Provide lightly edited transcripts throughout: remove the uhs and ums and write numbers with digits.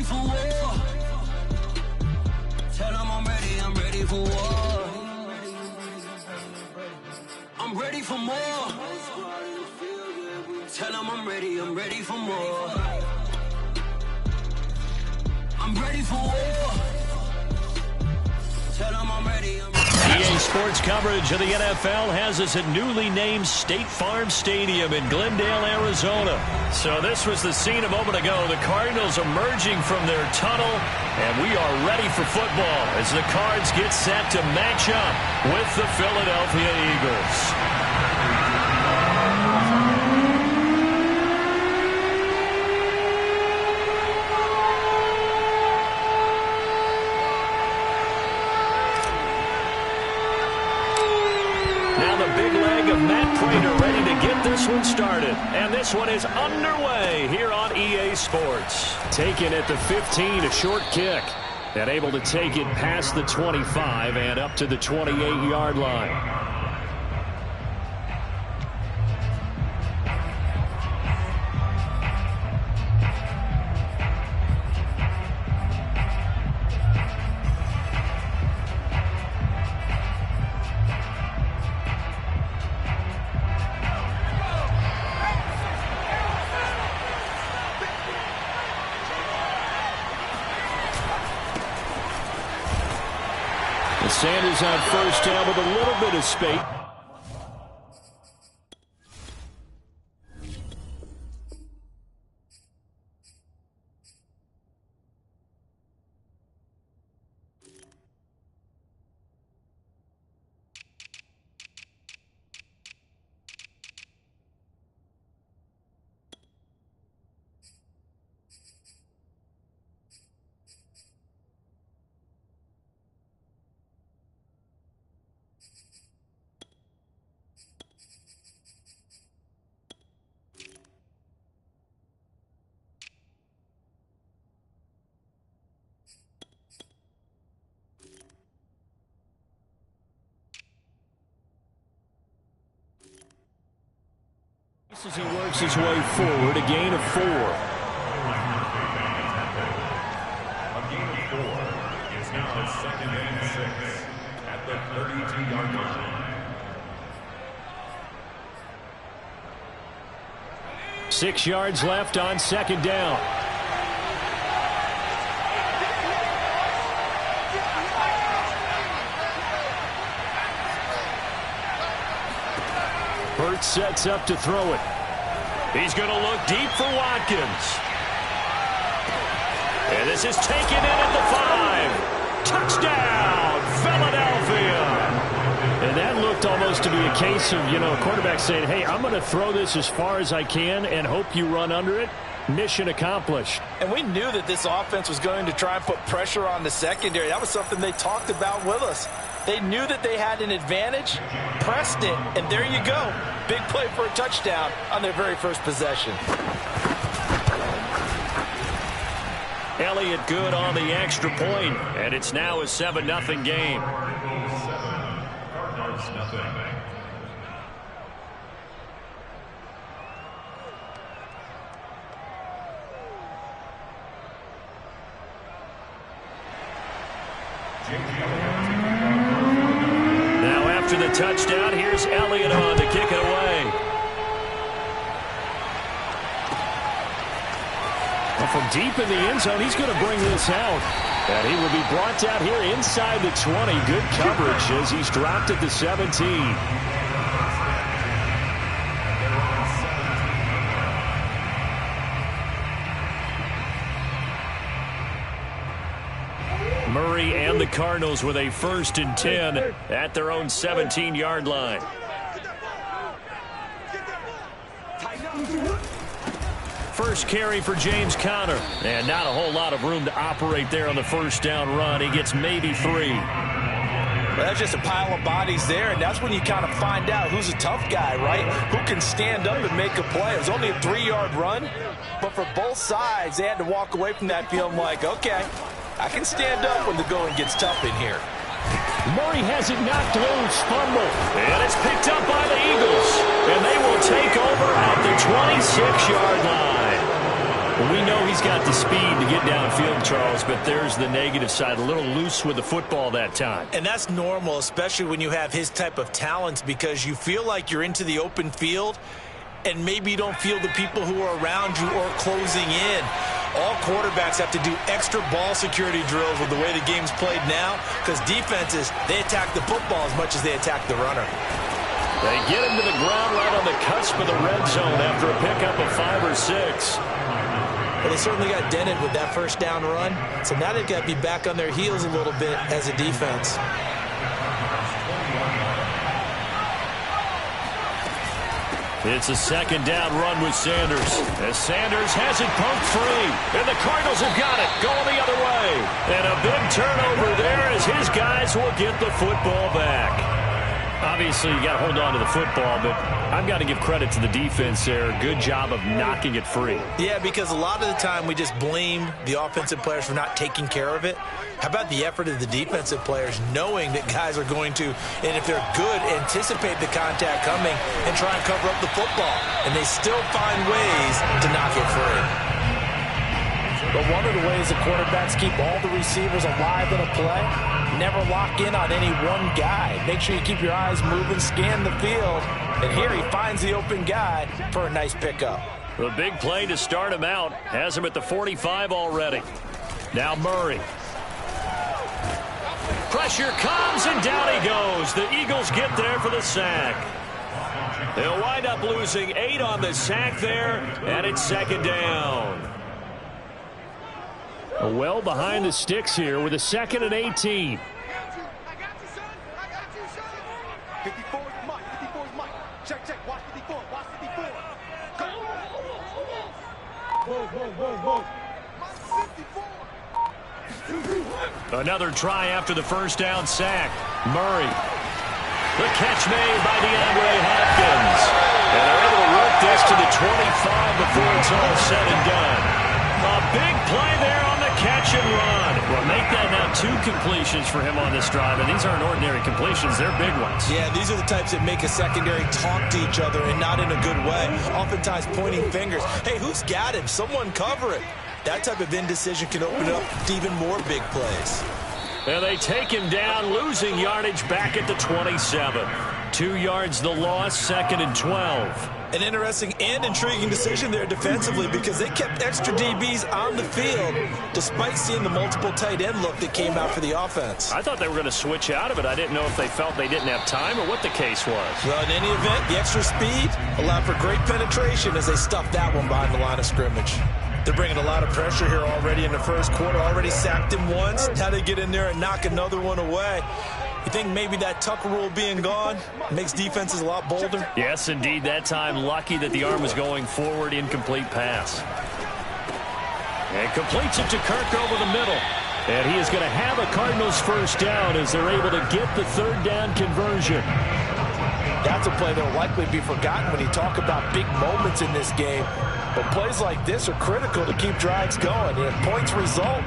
for war. Tell them I'm ready for war. I'm ready for more. Tell them I'm ready for more. I'm ready for war. Tell them I'm ready. EA Sports coverage of the NFL has us at newly named State Farm Stadium in Glendale, Arizona. So this was the scene a moment ago. The Cardinals emerging from their tunnel, and we are ready for football as the Cards get set to match up with the Philadelphia Eagles. Ready to get this one started. And this one is underway here on EA Sports. Taken at the 15, a short kick. And able to take it past the 25 and up to the 28-yard line. Sanders on first down with a little bit of space. As he works his way forward, a gain of 4. A gain of 4 is now a 2nd and 6 at the 32-yard line. 6 yards left on 2nd down. Burt sets up to throw it. He's going to look deep for Watkins. And this is taken in at the 5. Touchdown, Philadelphia. And that looked almost to be a case of, a quarterback saying, hey, I'm going to throw this as far as I can and hope you run under it. Mission accomplished. And we knew that this offense was going to try and put pressure on the secondary. That was something they talked about with us. They knew that they had an advantage, pressed it, and there you go. Big play for a touchdown on their very first possession. Elliott good on the extra point, and it's now a 7-0 game. Cardinals nothing. Now after the touchdown, here's Elliott on to kick it away. Well, from deep in the end zone, he's going to bring this out. And he will be brought down here inside the 20. Good coverage as he's dropped at the 17. Murray and the Cardinals with a 1st and 10 at their own 17-yard line. First carry for James Conner. And not a whole lot of room to operate there on the first down run. He gets maybe 3. Well, that's just a pile of bodies there, and that's when you kind of find out who's a tough guy, right? Who can stand up and make a play. It was only a 3-yard run, but for both sides, they had to walk away from that feeling like, okay, I can stand up when the going gets tough in here. Murray has it knocked loose, fumble. And it's picked up by the Eagles. And they will take over at the 26-yard line. Well, we know he's got the speed to get downfield, Charles, but there's the negative side. A little loose with the football that time. And that's normal, especially when you have his type of talent, because you feel like you're into the open field and maybe you don't feel the people who are around you or closing in. All quarterbacks have to do extra ball security drills with the way the game's played now, because defenses, they attack the football as much as they attack the runner. They get him to the ground right on the cusp of the red zone after a pickup of 5 or 6. Well, they certainly got dented with that first down run, so now they've got to be back on their heels a little bit as a defense. It's a second down run with Sanders. As Sanders has it poked free. And the Cardinals have got it. Going the other way. And a big turnover there as his guys will get the football back. Obviously, you got to hold on to the football, but I've got to give credit to the defense there. Good job of knocking it free. Yeah, because a lot of the time we just blame the offensive players for not taking care of it. How about the effort of the defensive players knowing that guys are going to, and if they're good, anticipate the contact coming and try and cover up the football. And they still find ways to knock it free. But one of the ways the quarterbacks keep all the receivers alive in a play, never lock in on any one guy. Make sure you keep your eyes moving, scan the field. And here he finds the open guy for a nice pickup. The big play to start him out has him at the 45 already. Now Murray. Pressure comes, and down he goes. The Eagles get there for the sack. They'll wind up losing 8 on the sack there, and it's second down. Well behind the sticks here with a 2nd and 18. I got you, son. I got you, son. 54 is Mike. 54 is Mike. Check, check. Watch 54. Watch 54. Go. Whoa, whoa, whoa, whoa. Mike 54. Another try after the first down sack. Murray. The catch made by DeAndre Hopkins. And they're able to work this to the 25 before it's all said and done. A big play there on the catch and run. Well, make that now 2 completions for him on this drive, and these aren't ordinary completions. They're big ones. Yeah, these are the types that make a secondary talk to each other, and not in a good way. Oftentimes pointing fingers. Hey, who's got him? Someone cover it. That type of indecision can open up to even more big plays. And they take him down, losing yardage back at the 27. 2 yards the loss, 2nd and 12. An interesting and intriguing decision there defensively, because they kept extra DBs on the field despite seeing the multiple tight end look that came out for the offense. I thought they were going to switch out of it. I didn't know if they felt they didn't have time or what the case was. Well, in any event, the extra speed allowed for great penetration as they stuffed that one behind the line of scrimmage. They're bringing a lot of pressure here already in the first quarter. Already sacked him once. Now they get in there and knock another one away. You think maybe that Tucker rule being gone makes defenses a lot bolder? Yes, indeed. That time, lucky that the arm was going forward. Incomplete pass. And completes it to Kirk over the middle. And he is going to have a Cardinals first down as they're able to get the 3rd down conversion. That's a play that will likely be forgotten when you talk about big moments in this game. But plays like this are critical to keep drives going. And if points result,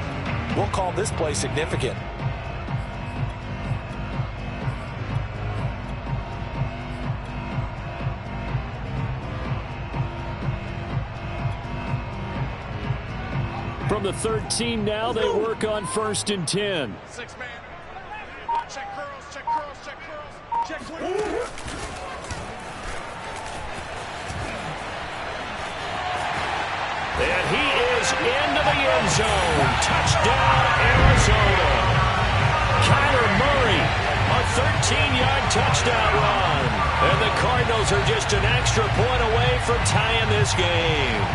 we'll call this play significant. From the 13 now, they work on 1st and 10. 6-man. Check curls, check curls, check curls. Check clean. And he is into the end zone. Touchdown, Arizona. Kyler Murray, a 13-yard touchdown run. And the Cardinals are just an extra point away from tying this game.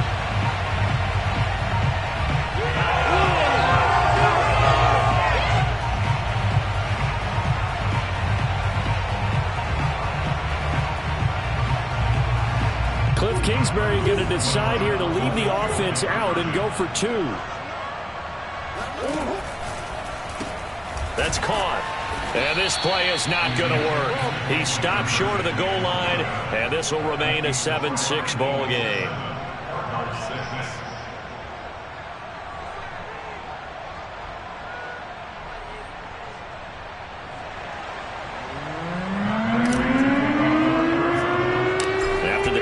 Cliff Kingsbury going to decide here to leave the offense out and go for 2. That's caught. And this play is not going to work. He stopped short of the goal line, and this will remain a 7-6 ball game.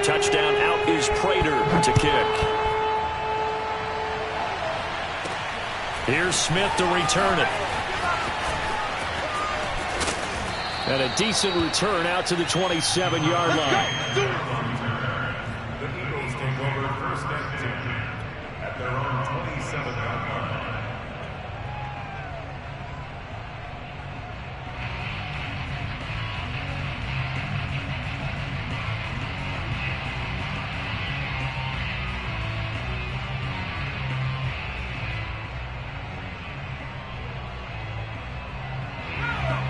Touchdown, out is Prater to kick. Here's Smith to return it. And a decent return out to the 27-yard line. The Eagles take over first and 10 at their own 27-yard line.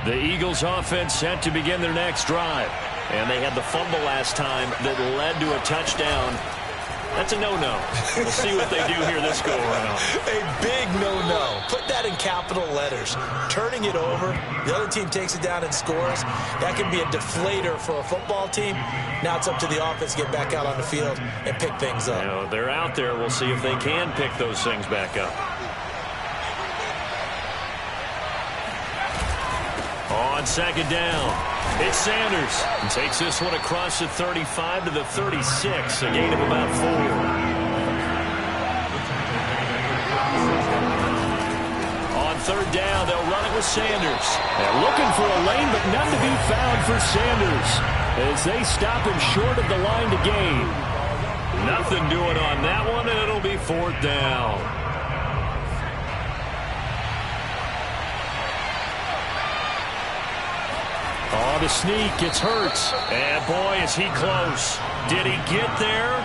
The Eagles offense set to begin their next drive. And they had the fumble last time that led to a touchdown. That's a no-no. We'll see what they do here this go-around. A big no-no. Put that in capital letters. Turning it over, the other team takes it down and scores. That can be a deflator for a football team. Now it's up to the offense to get back out on the field and pick things up. You know, they're out there. We'll see if they can pick those things back up. On second down, it's Sanders. He takes this one across the 35 to the 36, a gain of about 4. On third down, they'll run it with Sanders. They're looking for a lane, but none to be found for Sanders as they stop him short of the line to gain. Nothing doing on that one, and it'll be fourth down. Oh, the sneak, it's Hurts. And boy, is he close. Did he get there?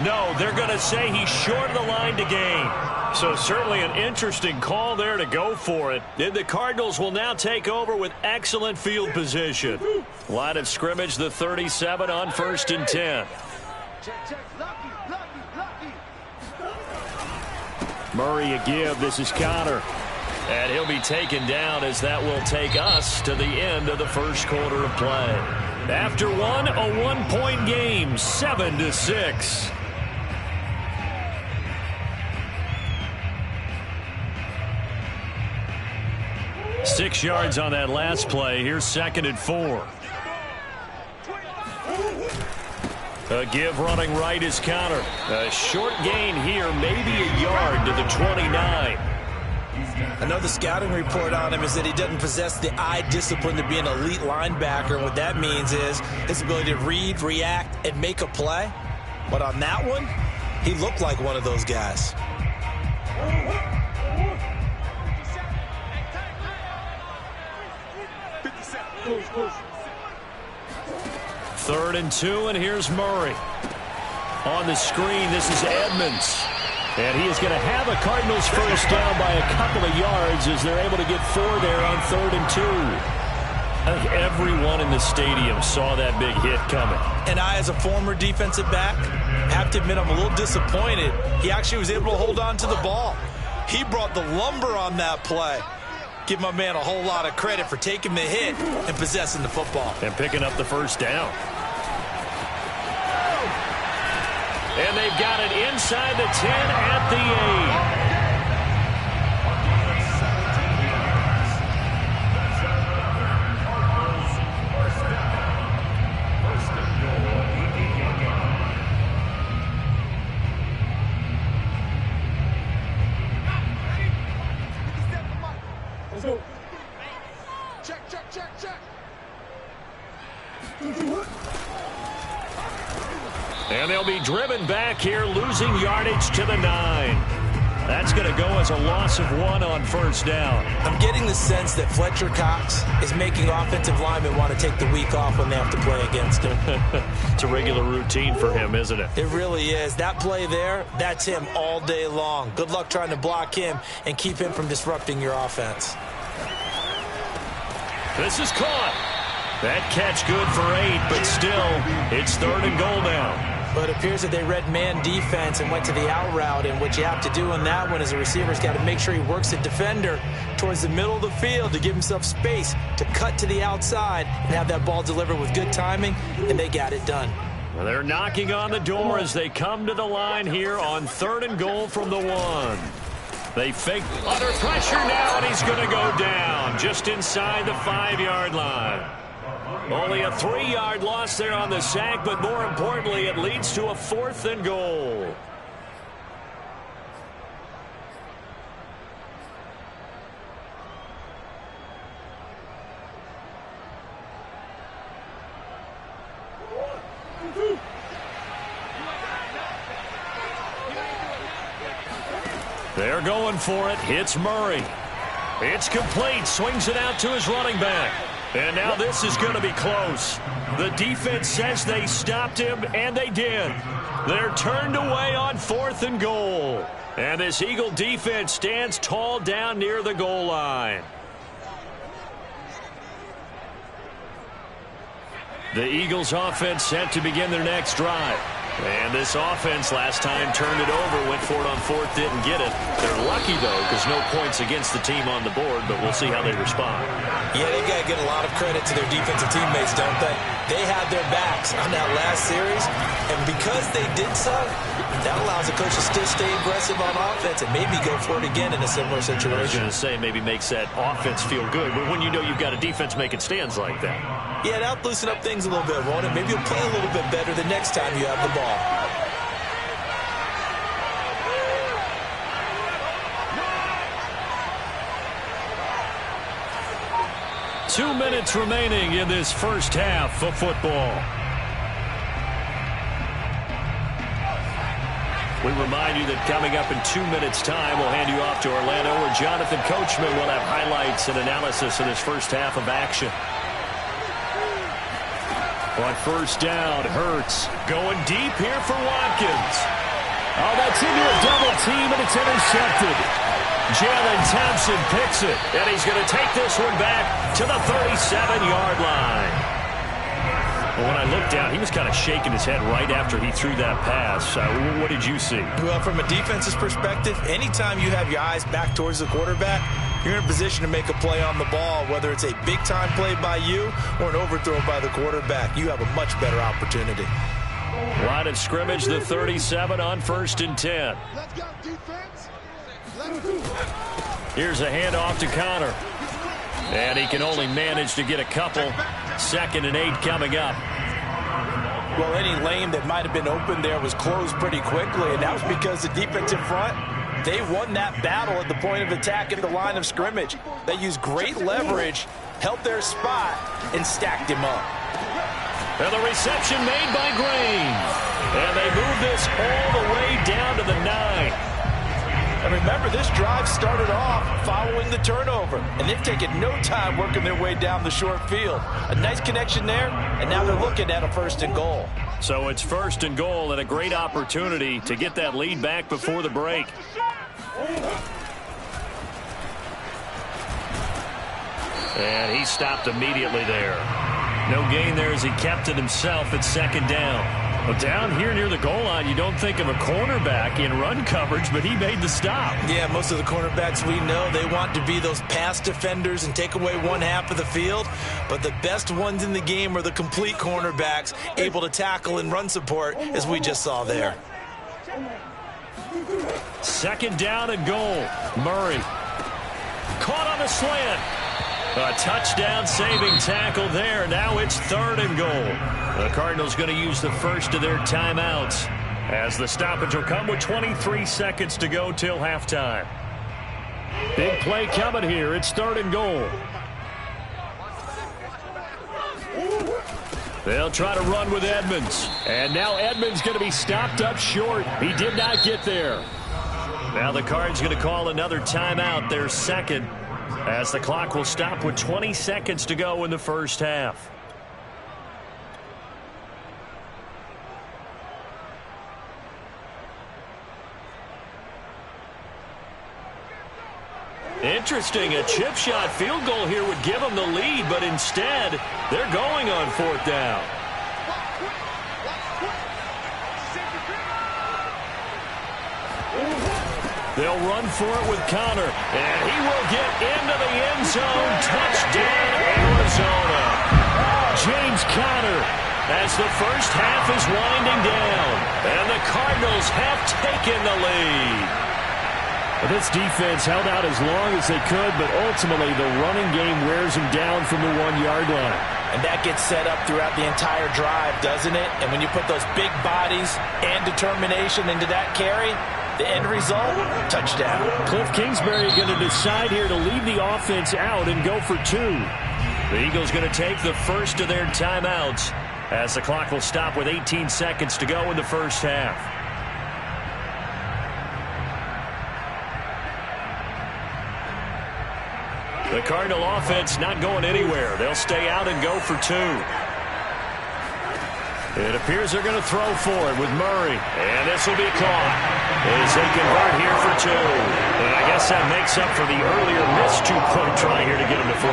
No, they're going to say he's short of the line to gain. So certainly an interesting call there to go for it. And the Cardinals will now take over with excellent field position. Line of scrimmage, the 37 on 1st and 10. Murray a give. This is Connor. And he'll be taken down as that will take us to the end of the first quarter of play. After one, a one-point game, 7-6. Six yards on that last play. Here's 2nd and 4. A give running right is Connor. A short gain here, maybe a yard to the 29. Another scouting report on him is that he doesn't possess the eye discipline to be an elite linebacker. And what that means is his ability to read, react, and make a play. But on that one, he looked like one of those guys. Third and 2, and here's Murray. On the screen, this is Edmonds. And he is going to have a Cardinals first down by a couple of yards as they're able to get 4 there on 3rd and 2. I think everyone in the stadium saw that big hit coming. And I, as a former defensive back, have to admit I'm a little disappointed. He actually was able to hold on to the ball. He brought the lumber on that play. Give my man a whole lot of credit for taking the hit and possessing the football. And picking up the first down. And they've got it inside the 10 at the 8. And they'll be driven back here, losing yardage to the 9. That's going to go as a loss of 1 on first down. I'm getting the sense that Fletcher Cox is making offensive linemen want to take the week off when they have to play against him. It's a regular routine for him, isn't it? It really is. That play there, that's him all day long. Good luck trying to block him and keep him from disrupting your offense. This is caught. That catch good for 8, but still, it's 3rd and goal now. But it appears that they read man defense and went to the out route, and what you have to do in that one is the receiver's got to make sure he works the defender towards the middle of the field to give himself space to cut to the outside and have that ball delivered with good timing, and they got it done. Well, they're knocking on the door as they come to the line here on 3rd and goal from the 1. They fake under pressure now, and he's going to go down just inside the 5-yard line. Only a 3-yard loss there on the sack, but more importantly, it leads to a 4th and goal. They're going for it. It's Murray. It's complete. Swings it out to his running back. And now this is going to be close. The defense says they stopped him, and they did. They're turned away on 4th and goal. And this Eagle defense stands tall down near the goal line. The Eagles offense set to begin their next drive. And this offense last time turned it over, went for it on 4th, didn't get it. They're lucky, though, because no points against the team on the board, but we'll see how they respond. Yeah, they got to get a lot of credit to their defensive teammates, don't they? They had their backs on that last series, and because they did so, that allows the coach to still stay aggressive on offense and maybe go for it again in a similar situation. I was going to say maybe makes that offense feel good, but when you know you've got a defense making stands like that. Yeah, that'll loosen up things a little bit, won't it? Maybe you'll play a little bit better the next time you have the ball. Two minutes remaining in this first half of football. We remind you that coming up in 2 minutes' time, we'll hand you off to Orlando, where Jonathan Coachman will have highlights and analysis of this first half of action. On first down, Hurts going deep here for Watkins. Oh, that's into a double team, and it's intercepted. Jalen Thompson picks it, and he's going to take this one back to the 37-yard line. Well, when I looked down, he was kind of shaking his head right after he threw that pass. What did you see? Well, from a defense's perspective, anytime you have your eyes back towards the quarterback, you're in a position to make a play on the ball, whether it's a big-time play by you or an overthrow by the quarterback. You have a much better opportunity. Line of scrimmage, the 37 on 1st and 10. Let's go, defense. Here's a handoff to Connor. And he can only manage to get a couple. 2nd and 8 coming up. Well, any lane that might have been open there was closed pretty quickly, and that was because the defensive front, they won that battle at the point of attack at the line of scrimmage. They used great leverage, held their spot, and stacked him up. And the reception made by Green. And they move this all the way down to the 9. And remember, this drive started off following the turnover, and they've taken no time working their way down the short field. A nice connection there, and now they're looking at a 1st and goal. So it's 1st and goal, and a great opportunity to get that lead back before the break. And he stopped immediately there. No gain there as he kept it himself at 2nd down. Well, down here near the goal line, you don't think of a cornerback in run coverage, but he made the stop. Yeah, most of the cornerbacks we know, they want to be those pass defenders and take away one half of the field. But the best ones in the game are the complete cornerbacks, able to tackle and run support, as we just saw there. 2nd down and goal. Murray caught on the slant. A touchdown-saving tackle there. Now it's 3rd and goal. The Cardinals going to use the first of their timeouts as the stoppage will come with 23 seconds to go till halftime. Big play coming here. It's 3rd and goal. They'll try to run with Edmonds. And now Edmonds going to be stopped up short. He did not get there. Now the Cards going to call another timeout, their 2nd, as the clock will stop with 20 seconds to go in the first half. Interesting, a chip shot field goal here would give them the lead, but instead, they're going on 4th down. They'll run for it with Connor, and he will get into the end zone. Touchdown, Arizona. James Conner, as the first half is winding down, and the Cardinals have taken the lead. This defense held out as long as they could, but ultimately the running game wears them down from the 1-yard line. And that gets set up throughout the entire drive, doesn't it? And when you put those big bodies and determination into that carry, the end result, touchdown. Cliff Kingsbury going to decide here to leave the offense out and go for 2. The Eagles going to take the first of their timeouts as the clock will stop with 18 seconds to go in the first half. The Cardinal offense not going anywhere. They'll stay out and go for 2. It appears they're going to throw for it with Murray. And this will be caught as they convert here for 2. And I guess that makes up for the earlier missed 2-point try here to get them to 14.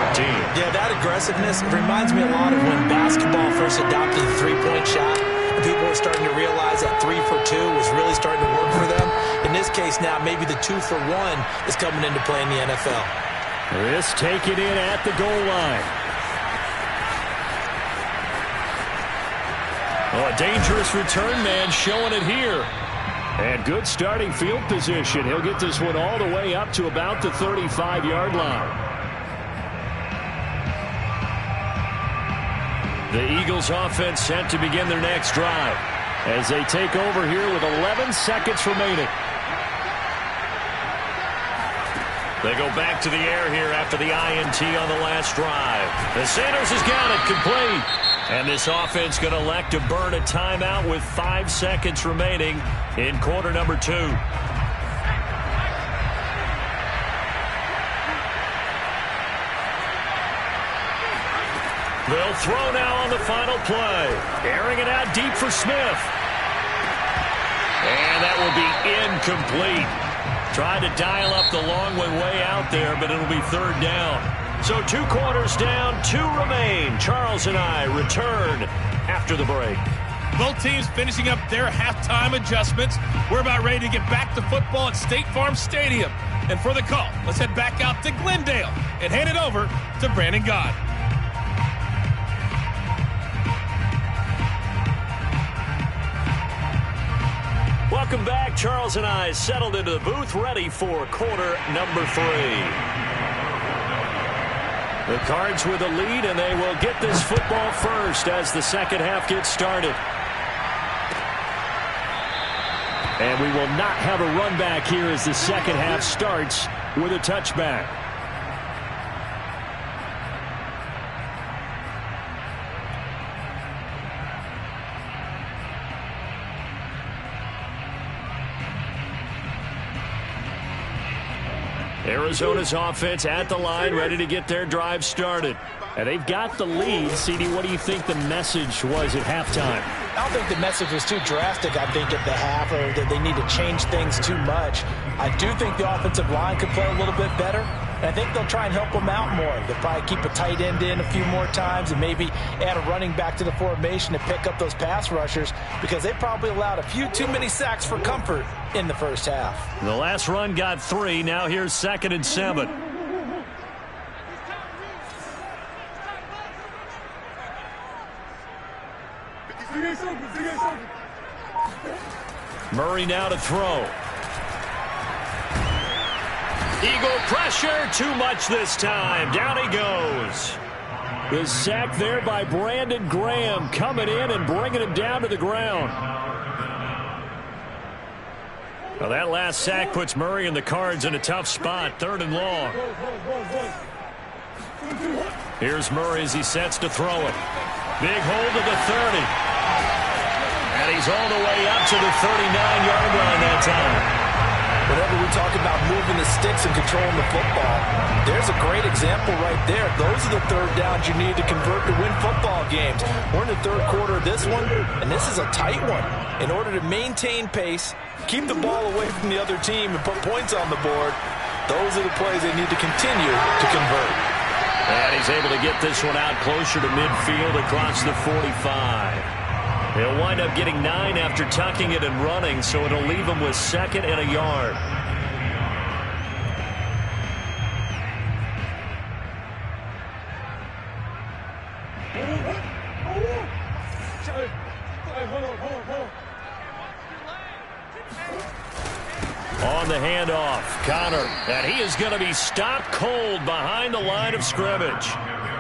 Yeah, that aggressiveness reminds me a lot of when basketball first adopted the three-point shot. And people were starting to realize that 3 for 2 was really starting to work for them. In this case now, maybe the 2 for 1 is coming into play in the NFL. This taken in at the goal line. Oh, a dangerous return man showing it here. And good starting field position. He'll get this one all the way up to about the 35-yard line. The Eagles offense set to begin their next drive as they take over here with 11 seconds remaining. They go back to the air here after the INT on the last drive. And Sanders has got it complete. And this offense going to elect to burn a timeout with 5 seconds remaining in quarter number 2. They'll throw now on the final play. Airing it out deep for Smith. And that will be incomplete. Tried to dial up the long one way out there, but it'll be 3rd down. So 2 quarters down, 2 remain. Charles and I return after the break. Both teams finishing up their halftime adjustments. We're about ready to get back to football at State Farm Stadium. And for the call, let's head back out to Glendale and hand it over to Brandon God. Welcome back. Charles and I settled into the booth, ready for quarter number 3. The Cards with a lead, and they will get this football first as the second half gets started. And we will not have a run back here as the second half starts with a touchback. Arizona's offense at the line, ready to get their drive started. And they've got the lead. CD, what do you think the message was at halftime? I don't think the message was too drastic, I think, at the half, or that they need to change things too much. I do think the offensive line could play a little bit better, and I think they'll try and help them out more. They'll probably keep a tight end in a few more times and maybe add a running back to the formation to pick up those pass rushers, because they probably allowed a few too many sacks for comfort in the first half. The last run got 3. Now here's 2nd and 7. Murray now to throw. Eagle pressure, too much this time. Down he goes. The sack there by Brandon Graham, coming in and bringing him down to the ground. Well, that last sack puts Murray and the Cards in a tough spot. 3rd and long. Here's Murray as he sets to throw it. Big hold to the 30. And he's all the way up to the 39-yard line that time. Whenever we talk about moving the sticks and controlling the football, there's a great example right there. Those are the 3rd downs you need to convert to win football games. We're in the 3rd quarter of this one, and this is a tight one. In order to maintain pace, keep the ball away from the other team, and put points on the board, those are the plays they need to continue to convert. And he's able to get this one out closer to midfield across the 45. He'll wind up getting 9 after tucking it and running, so it'll leave him with 2nd and a yard. On the handoff, Connor, and he is going to be stopped cold behind the line of scrimmage.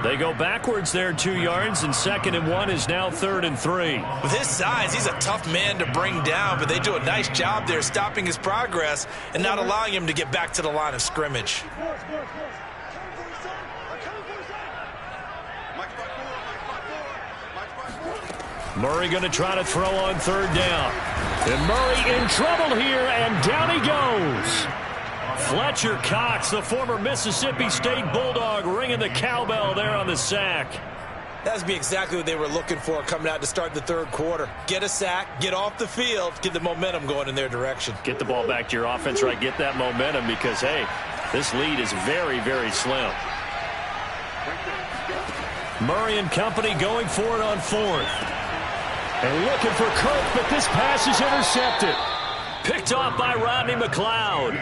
They go backwards there 2 yards, and 2nd and 1 is now 3rd and 3. With his size, he's a tough man to bring down, but they do a nice job there stopping his progress and not allowing him to get back to the line of scrimmage. Murray going to try to throw on 3rd down. And Murray in trouble here, and down he goes. Fletcher Cox, the former Mississippi State Bulldog, ringing the cowbell there on the sack. That's exactly what they were looking for coming out to start the third quarter. Get a sack, get off the field, get the momentum going in their direction. Get the ball back to your offense, right? Get that momentum because, hey, this lead is very, very slim. Murray and company going for it on fourth. And looking for Kirk, but this pass is intercepted. Picked off by Rodney McLeod.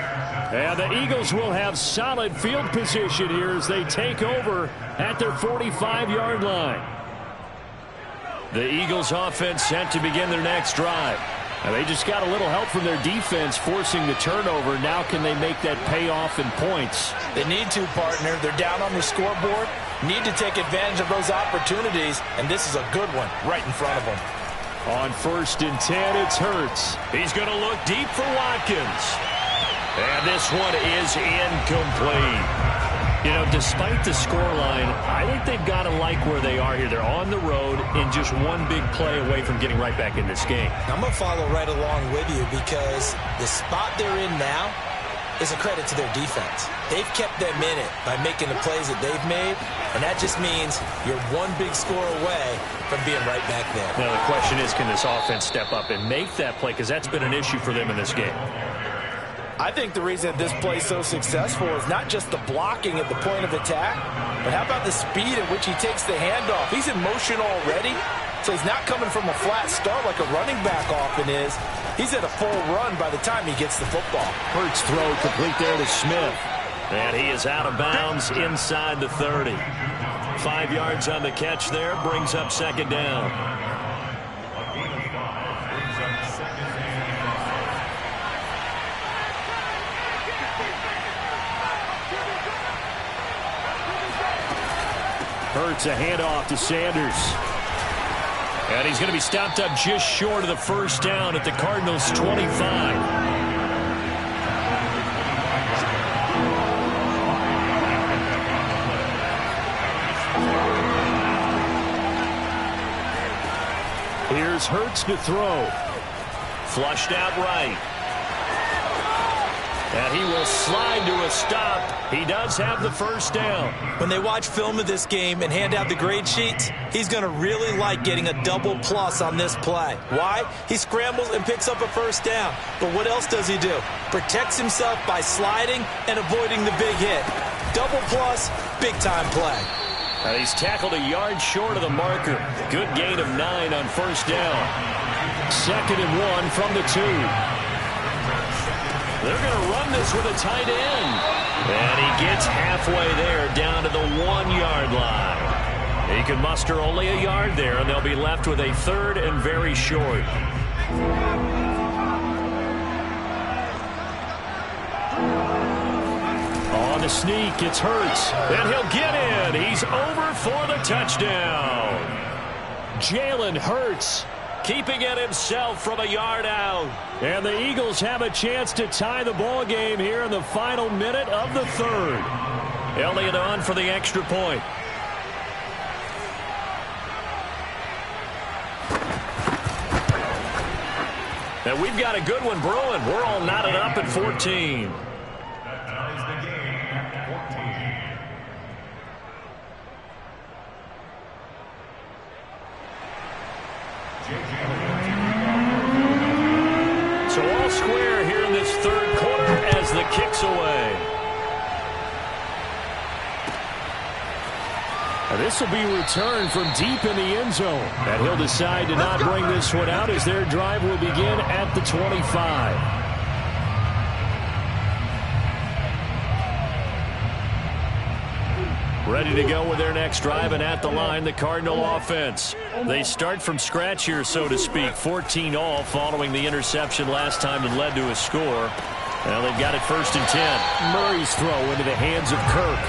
And the Eagles will have solid field position here as they take over at their 45-yard line. The Eagles offense set to begin their next drive. And they just got a little help from their defense forcing the turnover. Now can they make that pay off in points? They need to, partner. They're down on the scoreboard. Need to take advantage of those opportunities. And this is a good one right in front of them. On 1st and 10, it's Hurts. He's going to look deep for Watkins. And this one is incomplete. You know, despite the scoreline, I think they've got to like where they are here. They're on the road and just one big play away from getting right back in this game. I'm going to follow right along with you because the spot they're in now is a credit to their defense. They've kept them in it by making the plays that they've made, and that just means you're one big score away from being right back there. Now, the question is, can this offense step up and make that play? Because that's been an issue for them in this game. I think the reason this play is so successful is not just the blocking at the point of attack, but how about the speed at which he takes the handoff? He's in motion already, so he's not coming from a flat start like a running back often is. He's at a full run by the time he gets the football. Hurts throw complete there to Smith. And he is out of bounds inside the 30. 5 yards on the catch there, brings up 2nd down. Hurts a handoff to Sanders. And he's going to be stopped up just short of the 1st down at the Cardinals' 25. Here's Hurts to throw. Flushed out right. And he will slide to a stop. He does have the 1st down. When they watch film of this game and hand out the grade sheets, he's going to really like getting a double plus on this play. Why? He scrambles and picks up a 1st down. But what else does he do? Protects himself by sliding and avoiding the big hit. Double plus, big-time play. And he's tackled a yard short of the marker. Good gain of 9 on 1st down. 2nd and 1 from the 2. They're going to run this with a tight end. And he gets halfway there down to the 1-yard line. He can muster only a yard there, and they'll be left with a 3rd and very short. On the sneak, it's Hurts. And he'll get in. He's over for the touchdown. Jalen Hurts keeping it himself from a yard out. And the Eagles have a chance to tie the ball game here in the final minute of the 3rd. Elliott on for the extra point. And we've got a good one brewing. We're all knotted up at 14. That ties the game at 14. So all square here in this 3rd quarter as the kick's away. And this will be returned from deep in the end zone. And he'll decide to not bring this one out as their drive will begin at the 25. Ready to go with their next drive, and at the line, the Cardinal offense. They start from scratch here, so to speak. 14 all following the interception last time that led to a score. Well, they've got it 1st and 10. Murray's throw into the hands of Kirk.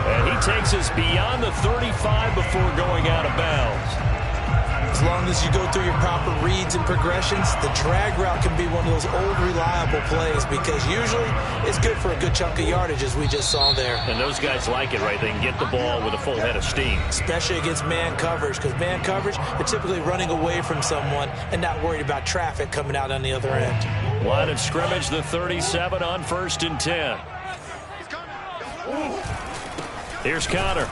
And he takes us beyond the 35 before going out of bounds. As long as you go through your proper reads and progressions, the drag route can be one of those old reliable plays because usually it's good for a good chunk of yardage as we just saw there. And those guys like it, right? They can get the ball with a full head of steam. Especially against man coverage, because man coverage, they're typically running away from someone and not worried about traffic coming out on the other end. Line of scrimmage, the 37 on 1st and 10. Here's Connor.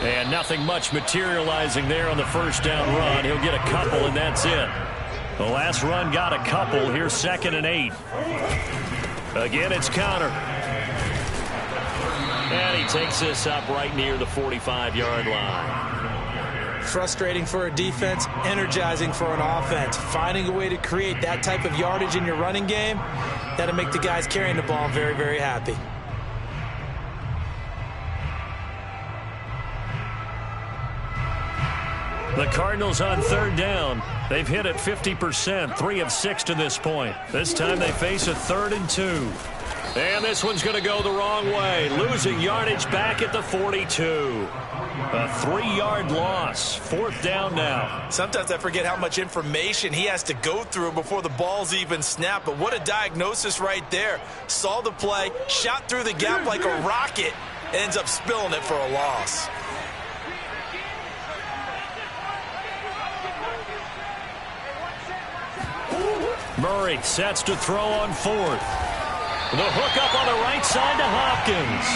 And nothing much materializing there on the first down run. He'll get a couple, and that's it. The last run got a couple. Here's 2nd and 8. Again, it's Connor. And he takes this up right near the 45-yard line. Frustrating for a defense, energizing for an offense. Finding a way to create that type of yardage in your running game, that'll make the guys carrying the ball very, very happy. The Cardinals on 3rd down. They've hit it 50%, 3 of 6 to this point. This time they face a 3rd and 2. And this one's going to go the wrong way. Losing yardage back at the 42. A 3-yard loss. 4th down now. Sometimes I forget how much information he has to go through before the ball's even snapped. But what a diagnosis right there. Saw the play, shot through the gap like a rocket, and ends up spilling it for a loss. Murray sets to throw on 4th. The hook up on the right side to Hopkins.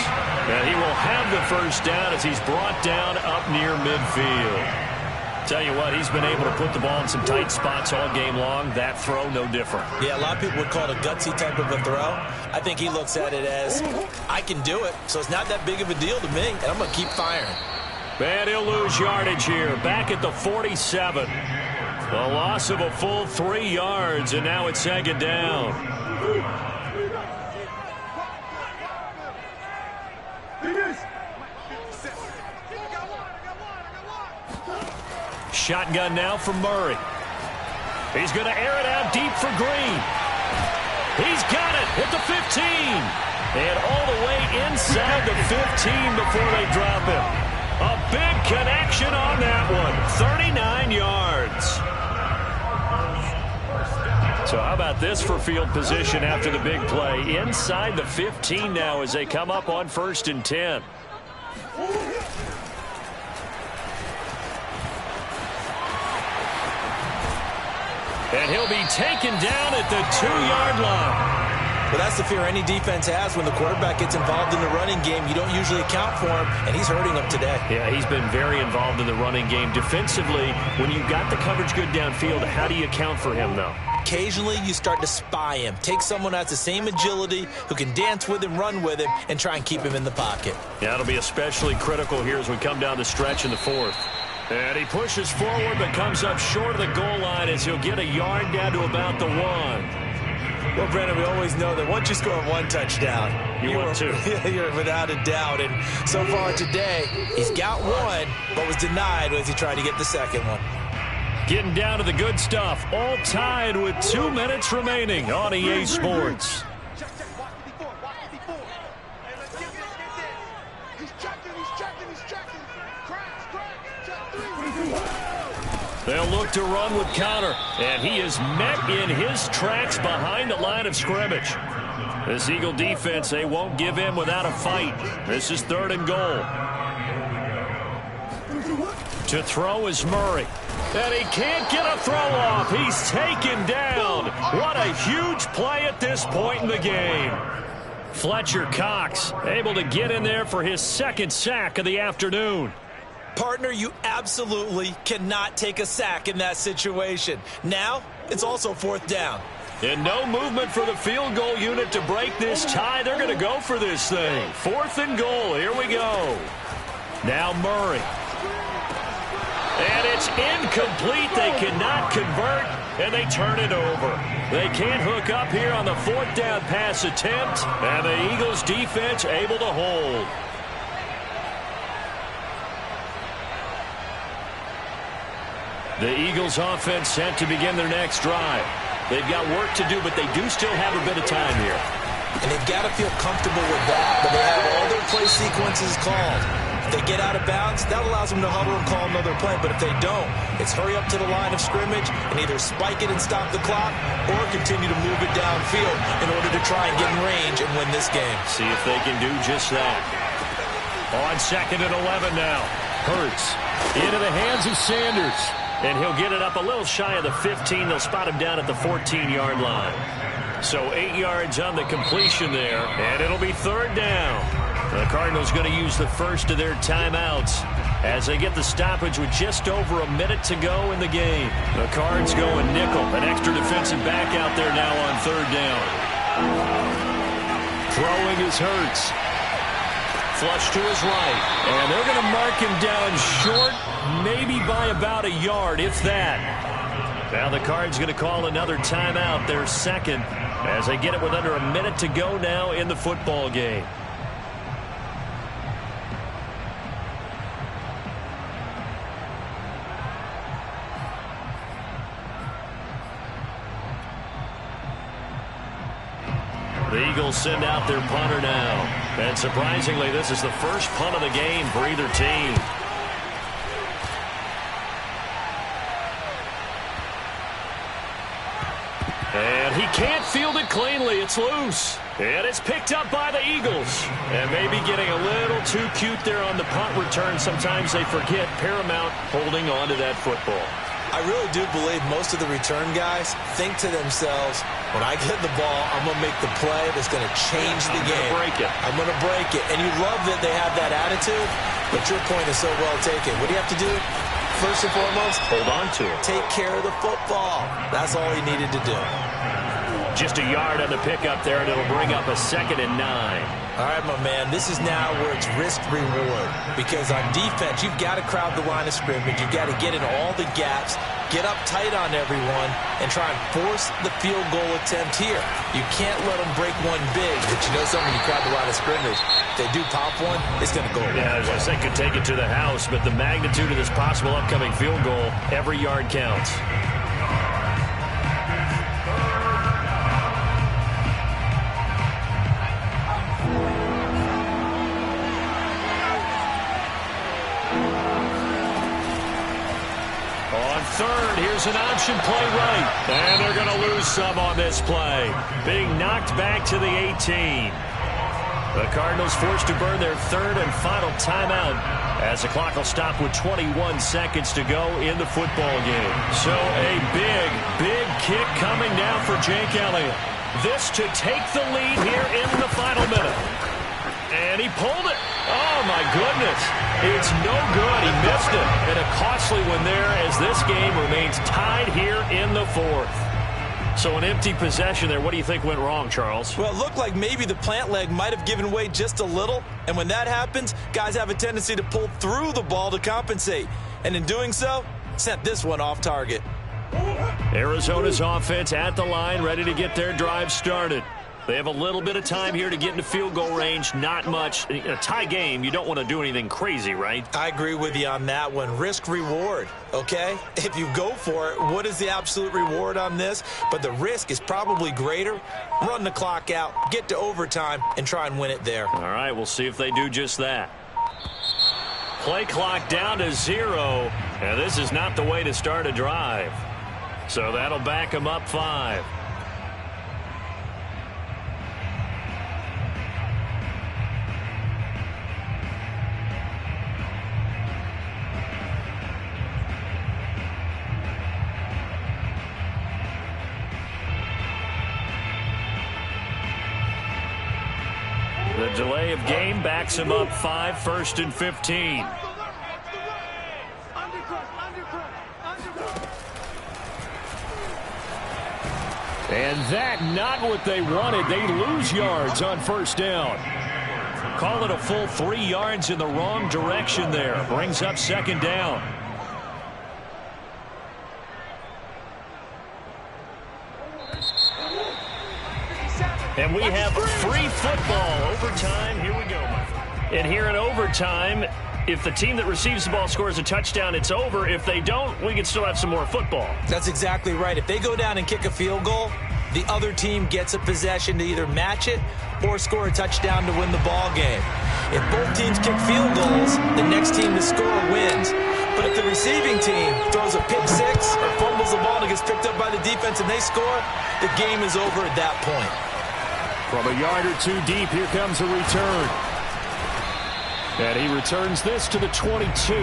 And he will have the first down as he's brought down up near midfield. Tell you what, he's been able to put the ball in some tight spots all game long. That throw, no different. Yeah, a lot of people would call it a gutsy type of a throw. I think he looks at it as, I can do it, so it's not that big of a deal to me, and I'm going to keep firing. And he'll lose yardage here, back at the 47. The loss of a full 3 yards, and now it's 2nd down. Shotgun now from Murray. He's going to air it out deep for Green. He's got it at the 15. And all the way inside the 15 before they drop him. A big connection on that one. 39 yards. So how about this for field position after the big play? Inside the 15 now as they come up on 1st and 10. And he'll be taken down at the 2-yard line. Well, that's the fear any defense has when the quarterback gets involved in the running game. You don't usually account for him, and he's hurting them today. Yeah, he's been very involved in the running game. Defensively, when you've got the coverage good downfield, how do you account for him, though? Occasionally, you start to spy him. Take someone who has the same agility, who can dance with him, run with him, and try and keep him in the pocket. Yeah, it'll be especially critical here as we come down the stretch in the 4th. And he pushes forward but comes up short of the goal line as he'll get a yard down to about the 1. Well, Brennan, we always know that once you score 1 touchdown, you want 2. You're without a doubt. And so far today, he's got 1, but was denied as he tried to get the 2nd one. Getting down to the good stuff. All tied with 2 minutes remaining on EA Sports. They'll look to run with Connor, and he is met in his tracks behind the line of scrimmage. This Eagle defense, they won't give in without a fight. This is 3rd and goal. To throw is Murray. And he can't get a throw off. He's taken down. What a huge play at this point in the game. Fletcher Cox able to get in there for his 2nd sack of the afternoon. Partner, you absolutely cannot take a sack in that situation. Now, it's also 4th down. And no movement for the field goal unit to break this tie. They're going to go for this thing. 4th and goal. Here we go. Now Murray. And it's incomplete. They cannot convert, and they turn it over. They can't hook up here on the 4th down pass attempt, and the Eagles defense able to hold. The Eagles offense set to begin their next drive. They've got work to do, but they do still have a bit of time here. And they've got to feel comfortable with that, but they have all their play sequences called. If they get out of bounds, that allows them to huddle and call another play. But if they don't, it's hurry up to the line of scrimmage and either spike it and stop the clock or continue to move it downfield in order to try and get in range and win this game. See if they can do just that. On 2nd and 11 now. Hurts into the hands of Sanders. And he'll get it up a little shy of the 15. They'll spot him down at the 14-yard line. So 8 yards on the completion there, and it'll be 3rd down. The Cardinals going to use the first of their timeouts as they get the stoppage with just over a minute to go in the game. The Cards going nickel. An extra defensive back out there now on third down. Throwing is Hurts. Flush to his right. And they're going to mark him down short, maybe by about a yard, if that. Now the Cards going to call another timeout, their second, as they get it with under a minute to go now in the football game. The Eagles send out their punter now. And surprisingly, this is the first punt of the game for either team. And he can't field it cleanly. It's loose. And it's picked up by the Eagles. And maybe getting a little too cute there on the punt return. Sometimes they forget paramount holding on to that football. I really do believe most of the return guys think to themselves, when I get the ball, I'm going to make the play that's going to change the game. I'm going to break it. And you love that they have that attitude, but your point is so well taken. What do you have to do? First and foremost, hold on to it. Take care of the football. That's all he needed to do. Just a yard on the pickup there, and it'll bring up a 2nd and 9. All right, my man, this is now where it's risk-reward. Because on defense, you've got to crowd the line of scrimmage. You've got to get in all the gaps, get up tight on everyone, and try and force the field goal attempt here. You can't let them break one big, but you know something, you crowd the line of scrimmage. If they do pop one, it's going to go away. Yeah, they could take it to the house, but the magnitude of this possible upcoming field goal, every yard counts. Third, here's an option play right. And they're going to lose some on this play. Being knocked back to the 18. The Cardinals forced to burn their third and final timeout as the clock will stop with 21 seconds to go in the football game. So a big kick coming now for Jake Elliott. This to take the lead here in the final minute. And he pulled it. Oh, my goodness. It's no good. He missed it. And a costly one there as this game remains tied here in the fourth. So an empty possession there. What do you think went wrong, Charles? Well, it looked like maybe the plant leg might have given way just a little. And when that happens, guys have a tendency to pull through the ball to compensate. And in doing so, sent this one off target. Arizona's offense at the line, ready to get their drive started. They have a little bit of time here to get into field goal range, not much. In a tie game, you don't want to do anything crazy, right? I agree with you on that one. Risk-reward, okay? If you go for it, what is the absolute reward on this? But the risk is probably greater. Run the clock out, get to overtime, and try and win it there. All right, we'll see if they do just that. Play clock down to 0, and this is not the way to start a drive. So that'll back them up 5. The delay of game backs him up 5, 1st and 15. And that not what they wanted. They lose yards on first down. Call it a full 3 yards in the wrong direction there. Brings up 2nd down. And we have free football. Overtime. Here we go. And here in overtime, if the team that receives the ball scores a touchdown, it's over. If they don't, we can still have some more football. That's exactly right. If they go down and kick a field goal, the other team gets a possession to either match it or score a touchdown to win the ball game. If both teams kick field goals, the next team to score wins. But if the receiving team throws a pick six or fumbles the ball and it gets picked up by the defense and they score, the game is over at that point. From a yard or two deep, here comes a return. And he returns this to the 22.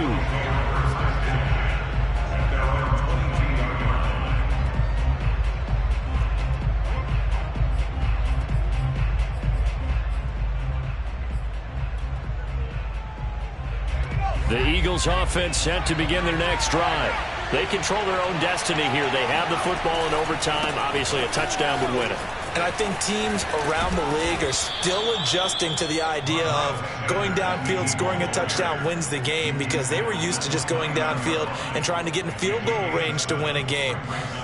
The Eagles offense set to begin their next drive. They control their own destiny here. They have the football in overtime. Obviously, a touchdown would win it. And I think teams around the league are still adjusting to the idea of going downfield, scoring a touchdown wins the game, because they were used to just going downfield and trying to get in field goal range to win a game.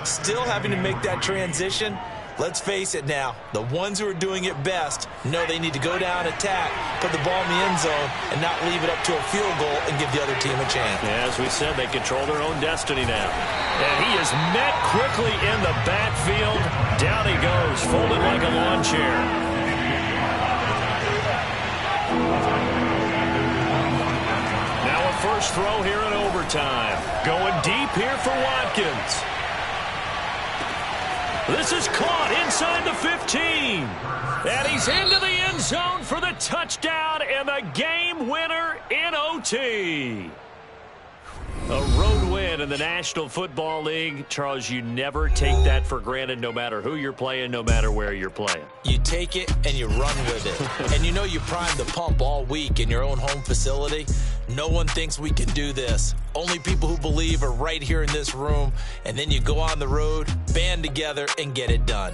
Still having to make that transition. Let's face it now, the ones who are doing it best know they need to go down, attack, put the ball in the end zone, and not leave it up to a field goal and give the other team a chance. Yeah, as we said, they control their own destiny now. And he is met quickly in the backfield. Down he goes, folded like a lawn chair. Now a first throw here in overtime. Going deep here for Watkins. This is caught inside the 15. And he's into the end zone for the touchdown and the game winner in OT. A road win in the National Football League. Charles, you never take that for granted, no matter who you're playing, no matter where you're playing. You take it and you run with it. And you know you primed the pump all week in your own home facility. No one thinks we can do this. Only people who believe are right here in this room. And then you go on the road, band together, and get it done.